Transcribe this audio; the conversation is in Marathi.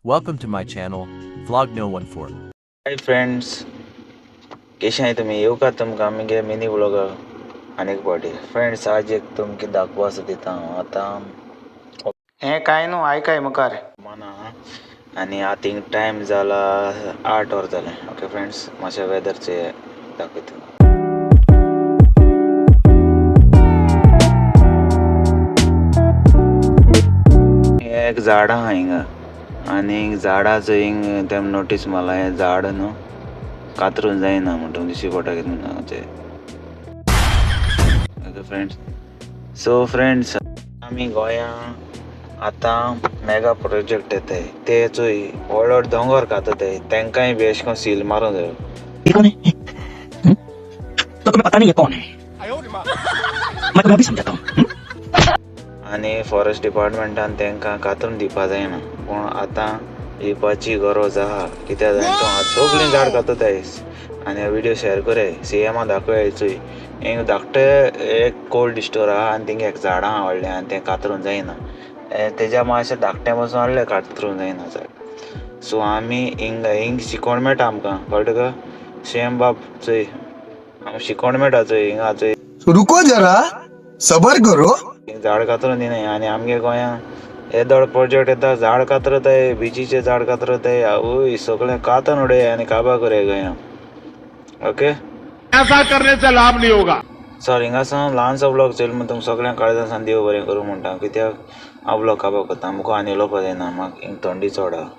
Welcome to my channel, Vlog No 14. Hi friends, कशें आहे तुम्ही? येऊ का तुमकां आमगे मिनी ब्लॉग आनीक पावटी. फ्रेंड्स, आज एक तुमकां दाखोवपाक दिता हांव आतां. हें कांय न्हू, आयकाय मुखार माना. आनी आतां टायम जाला 8 वर जालें. ओके फ्रेंड्स, मातशें वेदरचें दाखयता. एक झाड आहा हिंगा आनी झाडाचो हिंग तेम नोटीस मारला. हें झाड न्हू कातरून जायना म्हणटा दिश्टी पडटा कितें म्हणून तें. ओके फ्रेंड्स, सो फ्रेंड्स, आमी गोंयां आतां मेगा प्रोजेक्ट येताय ते चोय व्हड व्हड दोंगर कातताय, तेंकांय बी अशें करून सील मारूंक जायो. ये कौन है? तो तुम्हें पता नहीं ये कौन है? मैं तुम्हें अभी समझाता हूँ. आनी फॉरेस्ट डिपार्टमेंटान तेंकां कातरून दिवपा जायना, पूण आतां दिवपाची गरज आहा. कित्याक जाणा सगळीं झाड कातताय. आनी व्हिडिओ शेअर कराय, सीएमा दाखोवया. चोय हिंग धाकटे एक कोल्ड स्टोर आहा आनी थिंग एक झाडां आहा व्हडलें आनी तें कातरून जायना. तेज्या मातशें धाकटें पासून हाडलें कातरून जायना झाड. सो आमी हिंग शिकोण मेळटा आमकां, कळटा का? सेम बाब चोय शिकोण मेळटा चोय हिंगा चोय. रुको जरा, सबर करो. झाड कातरून दिनाय. आनी आमगे गोंयां येदोळ प्रोजेक्ट येता, झाड कातरताय, बिचीचे झाड कातरताय. आवय सगळें कातून उडय आनी काबार करया गोंयां. ओके, ऐसा करने से लाभ नहीं होगा. सर हिंगासान ल्हानसो ब्लॉग चोयल म्हण तुमकां सगळ्यांक काळजासान देव बरें करूं म्हणटा. कित्याक हांव ब्लॉग काबार करता, मुको आनी उलोवपा जायना, म्हाका हिंग थंडी चड आहा.